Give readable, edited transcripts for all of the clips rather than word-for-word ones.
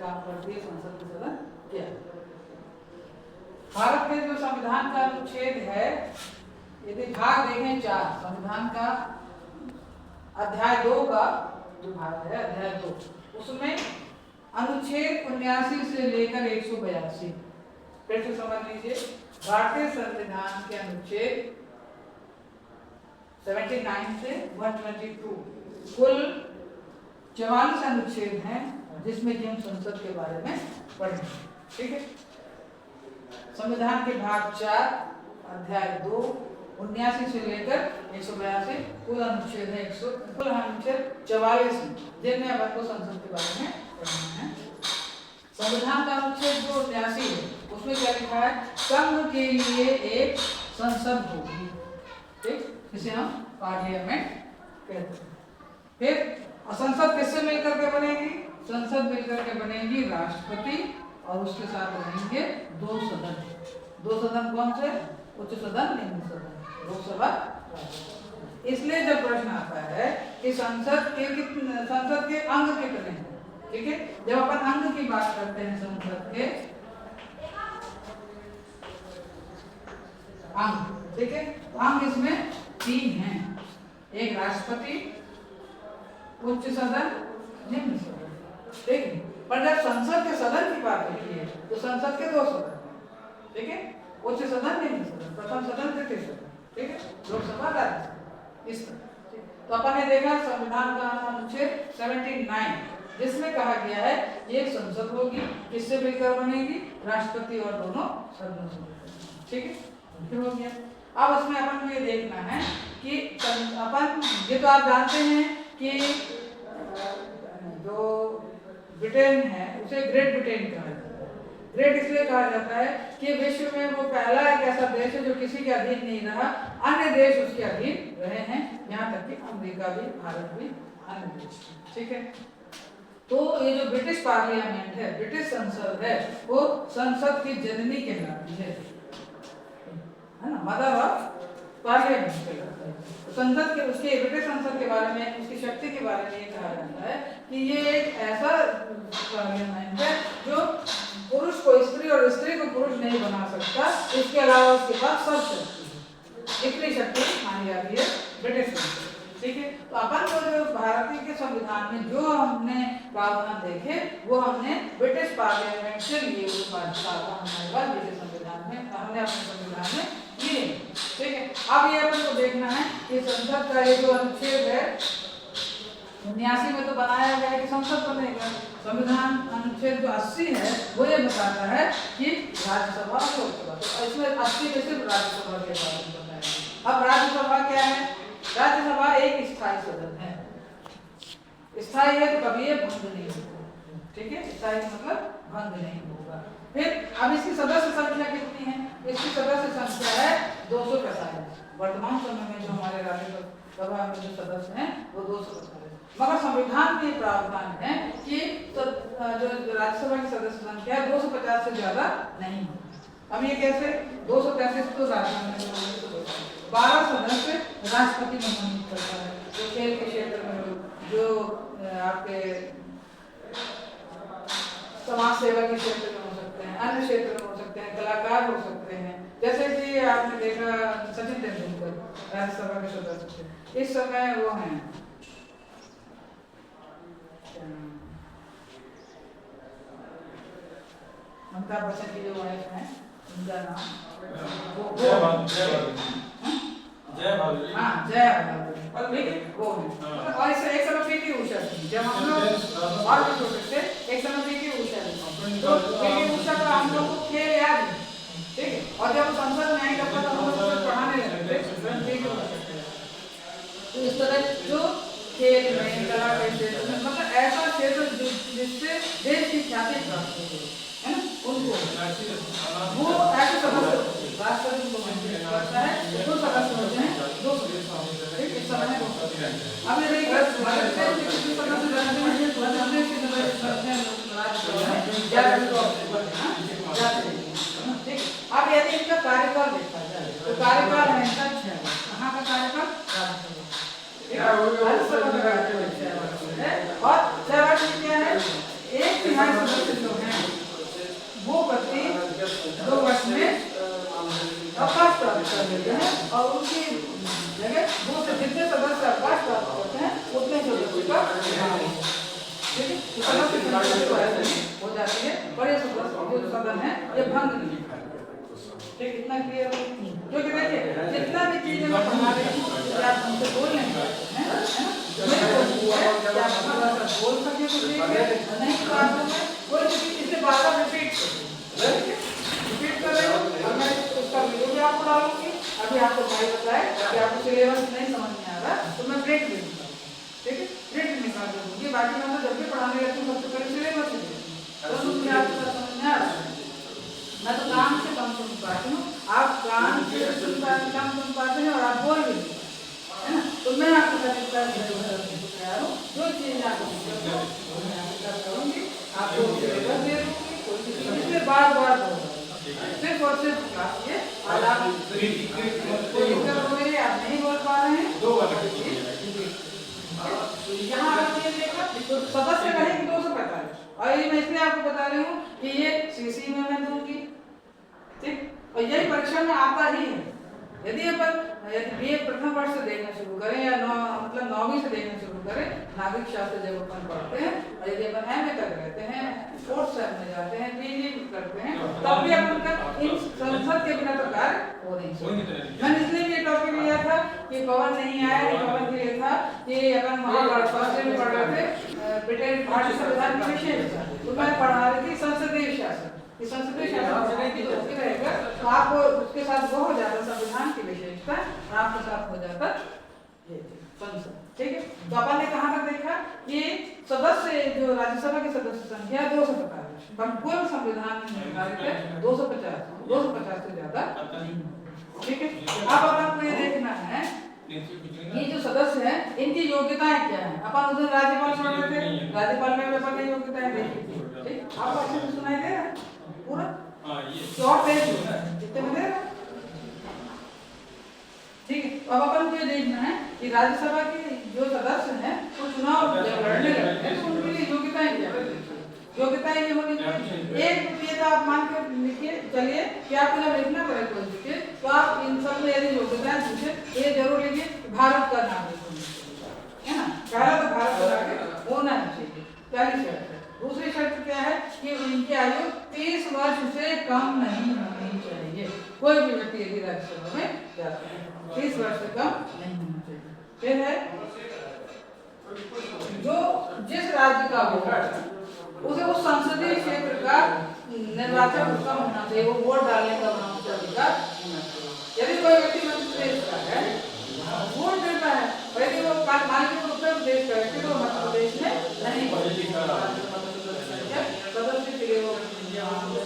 काम करती है संसद के सदन क्या। भारत के जो संविधान का अनुच्छेद है, यदि भाग देखें 4, संविधान का अध्याय 2 का जो भाग है अध्याय 2, उसमें अनुच्छेद 79 से लेकर 182 फिर से समझ लीजिए। भारतीय संविधान के अनुच्छेद 79 से 122 कुल 44 अनुच्छेद हैं, जिसमें कि हम संसद के बारे में पढ़ेंगे। ठीक है। संविधान के भाग 4 अध्याय 2 79 से लेकर 182 कुल अनुच्छेद है कुल अनुच्छेद 44 जिनमें अब आपको संसद के बारे में पढ़ना है। संविधान का अनुच्छेद जो 79 है उसमें क्या लिखा है, संघ के लिए एक संसद होगी। ठीक, इसे हम पार्लियामेंट कहते हैं। फिर संसद किससे मिलकर के बनेगी, संसद मिलकर के बनेगी राष्ट्रपति और उसके साथ रहेंगे 2 सदन। 2 सदन कौन से, उच्च सदन निम्न सदन, लोकसभा राज्यसभा। इसलिए जब प्रश्न आता है कि संसद के अंग कितने हैं, ठीक है, जब अपन अंग की बात करते हैं संसद के अंग, ठीक है, तो अंग इसमें 3 हैं, एक राष्ट्रपति, उच्च सदन, निम्न सदन। ठीक है, पर जब संसद के सदन की बात होती है तो संसद के 2 सदन, ठीक है, उच्च सदन, निम्न सदन, प्रथम सदन, द्वितीय सदन, ठीक है, लोकसभा राज्यसभा, इस तरह। तो अपन ने देखा संविधान का अनुच्छेद 79 जिसमें कहा गया है ये संसद होगी, किससे मिलकर बनेगी, राष्ट्रपति और दोनों सदनों से मिलकर। ठीक है, फिर हो गया। अब उसमें अपन को ये देखना है कि अपन, ये तो आप जानते हैं कि जो ब्रिटेन है उसे ग्रेट ब्रिटेन कहा जाता है। ग्रेट इसलिए कहा जाता है कि विश्व में वो पहला एक ऐसा देश है जो किसी के अधीन नहीं रहा, अन्य देश उसके अधीन रहे हैं, यहाँ तक कि अमेरिका भी, भारत भी, अन्य देश। ठीक है, तो ये जो ब्रिटिश पार्लियामेंट है, ब्रिटिश संसद है, वो संसद की जननी कहलाती है ना, मदर ऑफ पार्लियामेंट कहलाता है। तो संसद के, उसके ब्रिटिश संसद के बारे में, उसकी शक्ति के बारे में ये कहा जाता है कि ये एक ऐसा पार्लियामेंट है जो पुरुष को स्त्री और स्त्री को पुरुष नहीं बना सकता, इसके अलावा उसके पास सब शक्ति है, इतनी शक्ति मानी जाती है ब्रिटिश संसद। ठीक है, तो अपन को जो भारतीय के संविधान में जो हमने प्रावधान देखे वो हमने ब्रिटिश पार्लियामेंट से लिए हुए प्रावधान ब्रिटिश संविधान में हमने अपने संविधान में लिए। ठीक है, अब ये अपन को देखना है कि संसद का ये जो अनुच्छेद है 79 में तो बनाया गया है कि संसद बनेगा। संविधान अनुच्छेद जो 80 है वो ये बताता है कि राज्यसभा और लोकसभा, तो इसमें 80 में सिर्फ राज्यसभा के बारे में बताया गया। अब राज्यसभा क्या है, राज्यसभा एक स्थायी सदन है। स्थायी है तो कभी ये भंग नहीं होगा। ठीक है, स्थायी मतलब भंग नहीं होगा। फिर अब इसकी सदस्य संख्या कितनी है, इसकी सदस्य संख्या है 245। वर्तमान समय में जो हमारे राज्यसभा में जो सदस्य हैं वो 245, मगर संविधान में प्रावधान है कि जो राज्यसभा की सदस्य संख्या 250 से ज्यादा नहीं होगी। अब ये कैसे, 233 तो राज्यसभा 12 सदस्य राष्ट्रपति मनोनीत करता है, जो खेल के क्षेत्र में, जो आपके समाज सेवा के क्षेत्र में हो सकते हैं, अन्य क्षेत्र में हो सकते हैं, कलाकार हो सकते हैं। जैसे कि आपने देखा सचिन तेंदुलकर राज्यसभा के सदस्य थे, इस समय वो हैं अमिताभ बच्चन की जो वाइफ है उनका नाम जया भाभी। हाँ, जया भाभी, वो है। और इस एक समय पीटी उषा थी, जब हम लोग और भी छोटे थे, एक समय पीटी उषा थी, तो पीटी उषा का हम लोग को खेल याद है। ठीक है, और जब संसद में आई तब तक हम लोग पढ़ाने लगे थे। तो इस तरह जो खेल में, कला के क्षेत्र में, मतलब ऐसा क्षेत्र जिससे देश की ख्याति प्राप्त हो है ना, उनको वो ऐसे सदस्य राष्ट्रपति को मंजूर करता है, जो सदस्य होते हैं 2 सदस्य। ठीक, इस समय अब ये देखिए भारत के किसी सदस्य राज्य में ये प्रधानमंत्री की सदस्य राज्य ठीक। अब यदि इनका कार्यकाल देखा जाए तो कार्यकाल हमेशा 6 वर्ष, कहाँ का कार्यकाल, राज्यसभा का कार्यकाल 6 वर्ष है। और 6 वर्ष क्या है, एक न्याय सदस्य जो हैं वो प्रति 2 वर्ष में अवकाश प्राप्त कर लेते हैं और उनकी जगह दूसरे जितने सदस्य अवकाश प्राप्त करते हैं उतने सदस्यों का चुनाव होगा। ठीक है, तो सदस्य हो जाती है और ये जो सदन है ये भंग नहीं है। ठीक, इतना क्लियर हो? क्योंकि देखिए जितना भी चीजें मैं पढ़ा रही हूँ आप हमसे बोल नहीं पाते हैं, है ना? मेरे को हुआ है कि आप थोड़ा सा बोल सके तो ठीक है, नहीं तो आप कोई चीज इसे बार-बार रिपीट कर रहे हो और मैं उसका वीडियो भी आपको डालूंगी। अभी आपको भाई बताए कि आपको सिलेबस नहीं समझ में आ रहा तो मैं ब्रेक दे दूंगा। ठीक है, ब्रेक निकाल दूंगी। बाकी मैं तो जब भी पढ़ाने लगती हूँ सबसे पहले सिलेबस ही देती हूँ तो उसमें आपको समझ में आ रहा है। मैं तो कान से कम सुन पाती हूँ, आप कान से कम सुन पाते हैं और आप बोल भी नहीं पाते, है ना? तो मैं आपको तैयार हूँ, जो चीज़ आपको करूँगी आपको सिलेबस दे दूँगी, इसलिए बार-बार सिर्फ और सिर्फ ये और आप कोई दिक्कत हो रही है आप नहीं बोल पा रहे हैं यहाँ आप ये देखा तो सदस्य रहेंगे 245 और ये मैं इसलिए आपको बता रही हूँ कि ये सीसी में मैं दूंगी। ठीक, और यही परीक्षा में आता ही है। यदि अपन बीए प्रथम वर्ष से देखना शुरू करें या मतलब 9वीं से देखना शुरू करें, नागरिक शास्त्र जब अपन पढ़ते हैं और यदि अपन एमए तक रहते हैं, 4th सेम में जाते हैं, पीजी करते हैं, तब भी अपन का इन संसद के बिना तो कार्य हो नहीं सकता। मैंने इसलिए ये टॉपिक लिया था कि पवन नहीं आया, पवन के लिए था कि अपन महाभारत फर्स्ट में पढ़ रहे थे ब्रिटेन भारतीय संविधान की विशेषता, तो मैं पढ़ा रही थी संसदीय शासन। इस संसदीय शासन की जो रहेगा तो आपको उसके साथ वो हो जाता संविधान की विशेषता और आपके साथ हो जाता ये संसद। ठीक है, तो अपन ने कहाँ तक देखा कि सदस्य जो राज्यसभा की सदस्य संख्या 245 पर पूर्ण संविधान में निर्धारित है 250 से ज्यादा नहीं। ठीक है, अब आपको ये देखना है ये जो सदस्य हैं इनकी योग्यताएं क्या है। अपन उधर राज्यपाल पढ़ रहे थे, राज्यपाल में अपन ने योग्यताएं देखी। ठीक, आपको अच्छे से सुनाई दे रहा है पूरा? ये शॉर्ट पेज कितने में दे रहा है? ठीक है, अब अपन को ये देखना है कि राज्यसभा के जो सदस्य हैं वो चुनाव जब लड़ने लगते हैं तो उनके लिए योग्यताएं क्या है। योग्यताएं ये होनी चाहिए, एक ये तो आप मान के लिखिए चलिए कि आपको जब लिखना पड़े कोई चीज तो आप इन सब में यदि योग्यताएं पूछे ये जरूर लिखिए भारत का नागरिक होना चाहिए, है ना? पहला तो भारत का नागरिक होना चाहिए, पहली शर्त है। दूसरी शर्त क्या है कि उनकी आयु 30 वर्ष से कम नहीं होनी चाहिए। कोई भी व्यक्ति यदि राज्यसभा में जाता है 30 वर्ष से कम नहीं होना चाहिए। फिर है जो जिस राज्य का होगा उसे उस संसदीय क्षेत्र का निर्वाचन उसका होना चाहिए, वो वोट डालने का अधिकार होना चाहिए। यदि कोई व्यक्ति मध्य प्रदेश का है वोट देता है और यदि वो मान लीजिए उत्तर प्रदेश का व्यक्ति तो मध्य प्रदेश में नहीं सदस्य के लिए वो मध्य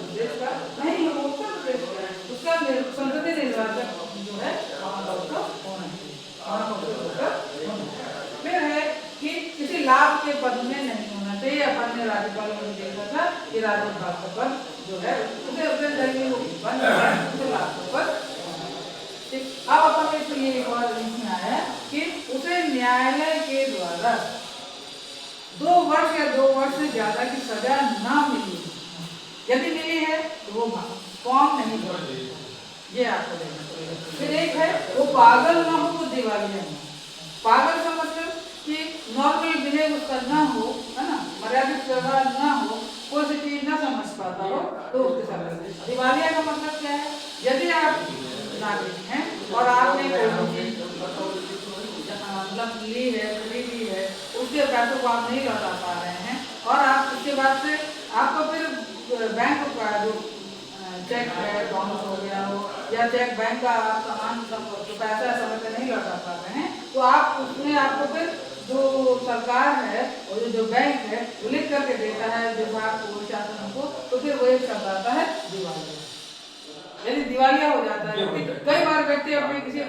प्रदेश का नहीं है, वो उत्तर प्रदेश का है, उसका संसदीय निर्वाचन जो है वहाँ का उसका होना चाहिए। फिर है कि किसी लाभ के पद में नहीं होना चाहिए। अपन ने राज्यपाल को देखा था कि राज्यपाल का पद जो है उसे अपने जरिए वो बन उसे लाभ का पद। ठीक, अब अपन इसलिए एक और लिखना है कि उसे न्यायालय के द्वारा 2 वर्ष या 2 वर्ष से ज्यादा की सजा ना मिली, यदि मिली है तो वो फॉर्म नहीं भर, ये आपको देखना पड़ेगा। फिर एक है वो पागल ना हो तो दिवालिया ना। पागल का मतलब कि नॉर्मल बिहेव उसका ना हो, है ना, मर्यादित व्यवहार ना हो, कोई सी चीज ना समझ पाता हो तो उसके साथ। दिवालिया का मतलब क्या है? यदि आप नागरिक हैं और आपने कोई चीज मतलब ली है, खरीदी है, उसके पैसों को आप नहीं लौटा पा रहे हैं और आप उसके बाद से आपको फिर बैंक का जो चेक है बाउंस हो गया हो या चेक बैंक का आप सामान जो पैसा समय पे नहीं लौटा पा रहे हैं तो आप उसमें आपको फिर जो सरकार है और जो बैंक है वो लिख करके देता है विभाग को, शासन को, तो फिर वो एक शब्द आता है दिवालिया। यदि दिवालिया हो जाता है, कई बार व्यक्ति अपने किसी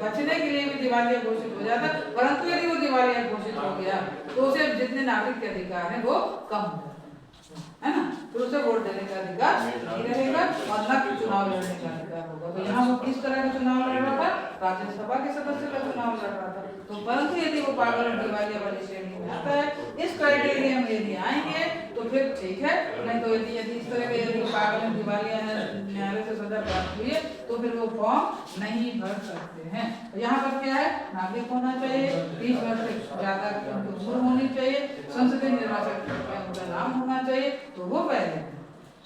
बचने के लिए भी दिवालिया घोषित हो जाता है, परंतु यदि वो दिवालिया घोषित हो गया तो उसे जितने नागरिक के अधिकार हैं वो कम हो जाते हैं, है ना? तो उसे वोट देने का अधिकार नहीं रहेगा और न चुनाव लड़ने का अधिकार होगा। तो यहाँ वो किस तरह का चुनाव लड़ रहा था? राज्यसभा के सदस्य का चुनाव लड़ रहा था। तो तो परंतु यदि वो पागल और दिवालिया वाली श्रेणी में आता है, इस क्राइटेरिया में यदि आएंगे तो फिर ठीक है, नहीं तो यदि इस तरह के यदि पागल और दिवालिया है, न्यायालय से सजा प्राप्त हुई है, तो फिर वो फॉर्म नहीं भर सकते हैं। तो यहाँ पर क्या है, नागरिक होना चाहिए, 30 वर्ष से ज्यादा की उनकी उम्र होनी चाहिए, संसदीय निर्वाचन में उनका नाम होना चाहिए, तो वो पहले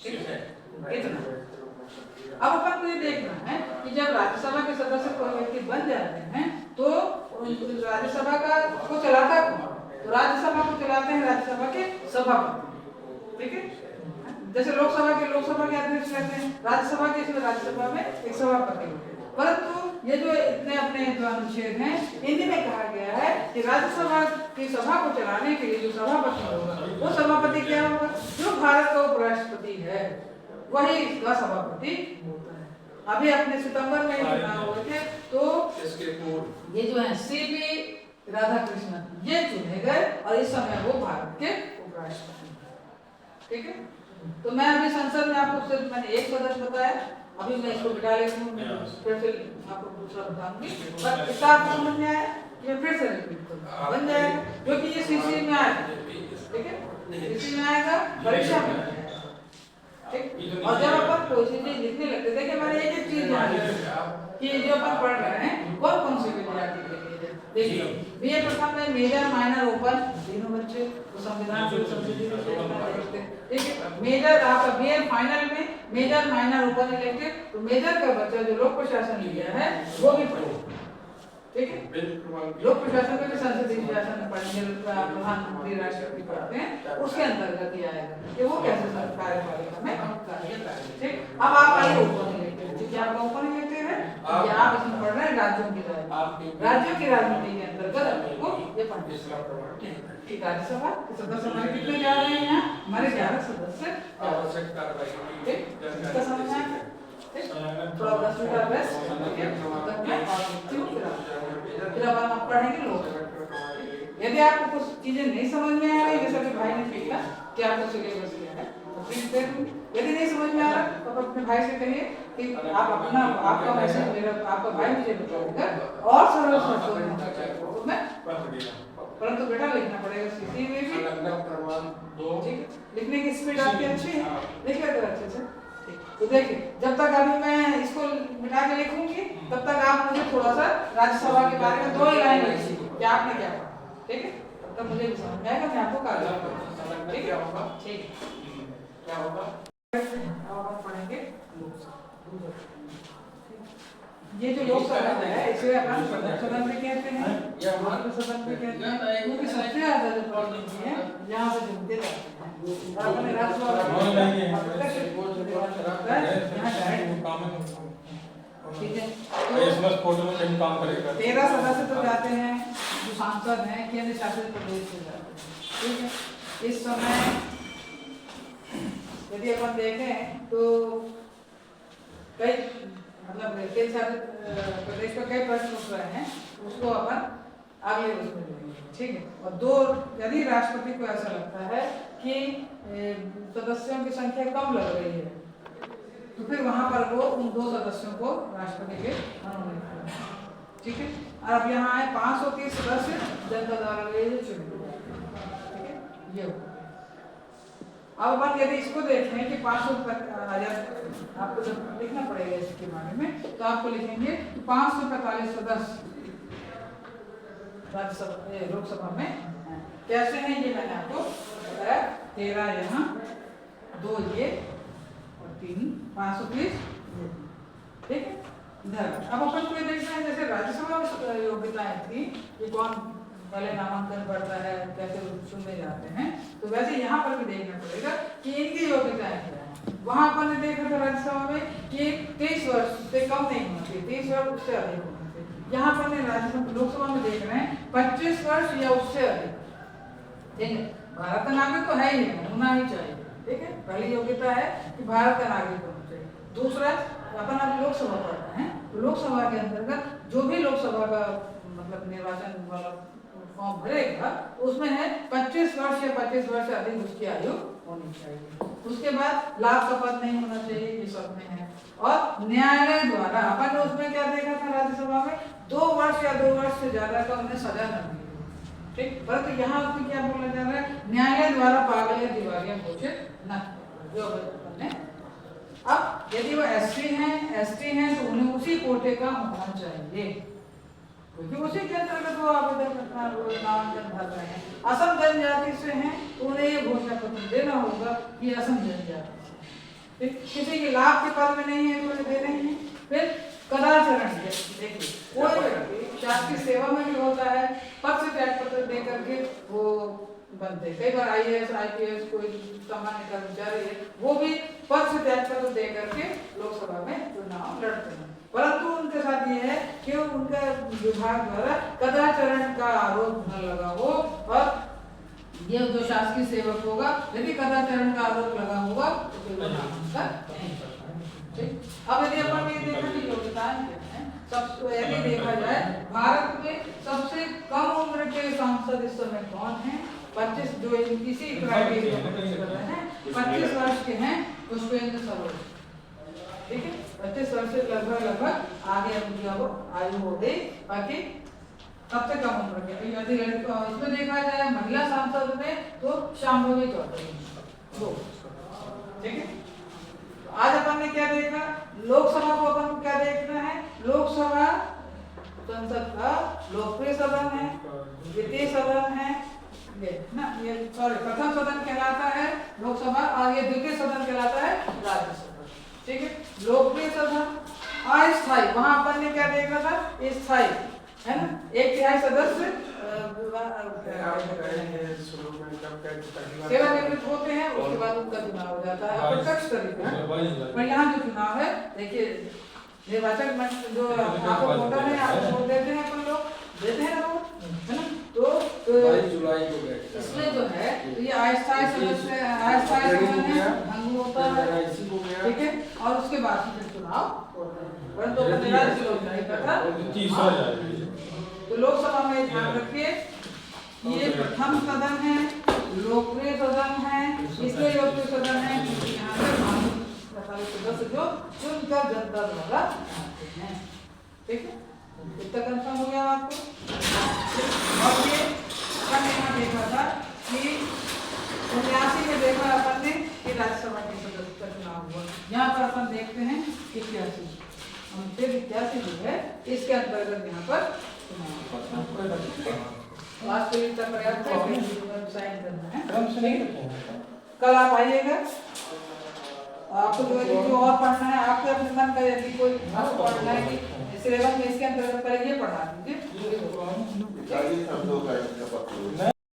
ठीक है। इतना अब अपन को ये देखना है कि जब राज्यसभा के सदस्य कोई व्यक्ति बन जाते हैं तो राज्यसभा का को चलाता कौन? तो राज्यसभा को चलाते हैं राज्यसभा के सभापति, ठीक है। जैसे लोकसभा के अध्यक्ष रहते हैं, राज्यसभा के इसमें राज्यसभा में एक सभापति होते हैं। परंतु ये जो इतने अपने जो अनुच्छेद हैं, इन्हीं में कहा गया है कि राज्यसभा की सभा को चलाने के लिए जो सभापति होगा, वो सभापति क्या होगा? जो भारत का उपराष्ट्रपति है वही इसका सभापति होता है। अभी अपने सितंबर में चुनाव हुए थे, तो ये जो है सीपी राधाकृष्णन ये चुने गए और इस समय वो भारत के उपराष्ट्रपति, ठीक है। तो मैं अभी संसद में आपको सिर्फ मैंने एक सदस्य बताया, अभी मैं इसको बिठा लेती हूँ, फिर से आपको दूसरा बताऊंगी, पर इसका आपको समझ में आया कि मैं फिर से रिपीट करूँ, बन जाएगा, क्योंकि ये सीसी में आएगा, ठीक है, सीसी में आएगा, परीक्षा में आएगा, ठीक। और जब अपन कोई चीज लिखने लगते थे कि मैंने एक चीज ध्यान कि जो अपन पढ़ रहे हैं कौन सी विद्यार्थी के लिए, देखिए बीए प्रथम में मेजर माइनर ओपन तीनों बच्चे तो संविधान से सब्सिडी देखते हैं, ठीक है। मेजर आपका बीए फाइनल में मेजर माइनर ओपन इलेक्टिव, तो मेजर का बच्चा जो लोक प्रशासन लिया है वो भी पढ़े, ठीक है। लोक प्रशासन में भी संसदीय शासन पढ़ेंगे, प्रधानमंत्री राष्ट्रपति पढ़ते हैं, उसके अंतर्गत ही आएगा कि वो कैसे कार्यपालिका में कार्य करते हैं, ठीक। अब आप आइए ओपन इलेक्टिव, क्या आपका ओपन इलेक्टिव है कि आप इसमें पढ़ रहे हैं राज्यों की राजनीति के अंतर्गत आपको ये पढ़ना है। राज्यसभा के सदस्य हमारे कितने जा रहे हैं यहाँ? हमारे 11 सदस्य आवश्यक कार्रवाई, ठीक। इसका समझ आएगा, थोड़ा 10 मिनट का रेस्ट, ठीक है। फिर अब आप पढ़ेंगे लोग। यदि आपको कुछ चीजें नहीं समझ में आ रही, जैसा कि भाई ने पूछा कि आपका सिलेबस क्या है, तो प्लीज यदि नहीं समझ में आ रहा तो अपने भाई से कहिए कि आप अपना आपका मैसेज मेरा आपका भाई मुझे बताएगा और सरल शब्दों में, परंतु बेटा लिखना पड़ेगा सीसी में भी, ठीक। लिखने की स्पीड आपकी अच्छी है, लिख लेते अच्छे से, तो देखिए जब तक अभी मैं इसको मिटा के लिखूंगी तब तक आप मुझे थोड़ा सा राज्यसभा के बारे में 2 ही लाइन लिखिए कि आपने क्या पढ़ा, ठीक है। तब तक मुझे समझ में आएगा, मैं आपको कार्य करूंगा, ठीक है, ठीक क्या होगा। अब हम पढ़ेंगे ये जो लोकसभा है इसे अपन सदन में कहते हैं या मात्र सदन में कहते हैं, क्योंकि सबसे ज्यादा जो प्रॉब्लम है यहाँ पे जुड़ते जाते हैं और अपने राज्यसभा ठीक है। तो 13 सदस्य तो जाते हैं जो सांसद हैं केंद्र शासित प्रदेश से जाते हैं, ठीक है। इस समय यदि अपन देखें तो कई मतलब केंद्र शासित प्रदेश पर कई प्रश्न उठ रहे हैं, उसको अपन अगले उसमें लेंगे, ठीक है। और 2 यदि राष्ट्रपति को ऐसा लगता है कि सदस्यों की संख्या कम लग रही है तो फिर वहां पर वो उन 2 सदस्यों को राष्ट्रपति के मनोनीत करें, ठीक है। और अब यहाँ है 530 सदस्य जनता द्वारा चुने, ठीक है। ये अब अपन यदि इसको देखें कि 500 आपको जब लिखना पड़ेगा इसके बारे में, तो आपको लिखेंगे 545 सदस्य राज्यसभा लोकसभा में कैसे हैं ये मैंने आपको बताया, 13 यहाँ 2 ये और 3 530, ठीक है। इधर अब अपन को ये देखना है जैसे राज्यसभा में योग्यताएं थी कि कौन पहले नामांकन पड़ता है, कैसे चुने जाते हैं, तो वैसे यहाँ पर भी देखना पड़ेगा कि इनकी योग्यताएं क्या है। वहां अपन ने देखा था राज्यसभा में कि 23 वर्ष से कम नहीं होना चाहिए, 23 वर्ष उससे अधिक होना चाहिए। यहाँ पर राज्यसभा लोकसभा में देख रहे हैं 25 वर्ष या उससे अधिक, ठीक है। भारत का नागरिक तो है ही नहीं, होना ही चाहिए, ठीक है। पहली योग्यता है कि भारत का नागरिक होना चाहिए। दूसरा अपन अब लोकसभा पढ़ रहे हैं तो लोकसभा के अंतर्गत जो भी लोकसभा का मतलब निर्वाचन वाला फॉर्म भरेगा उसमें है 25 वर्ष या 25 वर्ष से अधिक उसकी आयु होनी चाहिए। उसके बाद लाभ का पद नहीं होना चाहिए, ये सब में है। और न्यायालय द्वारा अपन ने उसमें क्या देखा था राज्यसभा में 2 वर्ष या 2 वर्ष से ज्यादा का उन्हें सजा न मिले। ठीक, परंतु यहाँ आपको क्या बोला जा रहा है, न्यायालय द्वारा पागल या दिवालिया घोषित न जो ने। अब यदि वो एसटी हैं तो उन्हें उसी कोटे का होना चाहिए, क्योंकि उसी के अंतर्गत वो आवेदन नामांकन भर रहे हैं। असम जनजाति से हैं तो उन्हें ये घोषणा पत्र देना होगा कि असम जनजाति से। किसी के लाभ के पद में नहीं है तो उन्हें देना ही है। फिर कदाचरण, देखिए कोई व्यक्ति शासकीय सेवा में भी होता है, पद से त्याग पत्र दे करके वो बनते। कई बार IAS IPS कोई सामान्य कर्मचारी है, वो भी पद से त्याग पत्र दे करके लोकसभा में चुनाव लड़ते हैं। परंतु उनके साथ ये है कि उनका विभाग द्वारा कदाचरण का आरोप न लगा हो, और ये जो शासकीय सेवक होगा यदि कदाचरण का आरोप लगा होगा तो फिर वो नामांकन नहीं करता। ठीक, अब यदि अपन ये देखा कि योग्यताएं क्या हैं, सब यदि देखा जाए भारत में सबसे कम उम्र के सांसद इस समय कौन है, 25 जो इसी क्राइटेरिया हैं 25 वर्ष के हैं पुष्पेंद्र सरोज। ठीक है, 25 वर्ष से लगभग आगे अब आयु हो गई, बाकी सबसे कम उम्र के। यदि इसमें देखा जाए महिला सांसद में तो शांभवी चौधरी। ठीक है, आज अपन ने क्या देखा, लोकसभा को अपन को क्या देखना है, लोकसभा संसद का लोकप्रिय सदन है, द्वितीय सदन है, ये ना, ये सॉरी प्रथम सदन कहलाता है लोकसभा, और ये द्वितीय सदन कहलाता है राज्यसभा। ठीक है, लोकप्रिय सदन। अस्थायी, वहां अपन ने क्या देखा था, स्थायी है ना, 1/3 सदस्य सेवानिवृत्त होते हैं, उसके बाद उनका चुनाव हो जाता है प्रत्यक्ष तरीके। पर यहाँ जो चुनाव है, देखिए निर्वाचक मंच जो आपको वोटर है, आपको वोट देते हैं, अपन लोग देते हैं ना, है ना, तो 22 जुलाई को गए इसमें जो है ये अस्थायी सदस्य अस्थायी सदन है, भंग होता है। ठीक है, और उसके बाद फिर चुनाव होता है, परंतु तो लोकसभा में ध्यान रखिए ये प्रथम सदन है, लोकप्रिय सदन है, इसलिए लोकप्रिय सदन है क्योंकि यहाँ पे सदस्य जो चुनकर जनता द्वारा आते हैं। ठीक है, इतना कंफर्म हो गया आपको। और ये अपन यहाँ देखा था कि 79 में देखा अपन ने कि राज्यसभा के सदस्य का चुनाव हुआ। यहाँ पर अपन देखते हैं 81 हम फिर 81 जो है इसके अंतर्गत यहाँ पर वास्तविकता पर्याप्त है, साइन करना है। कल आप आइएगा, आपको जो और पढ़ना है, आपके अपने मन का यदि कोई आपको पढ़ना है कि सिलेबस में इसके अंतर्गत पहले ये पढ़ा दीजिए।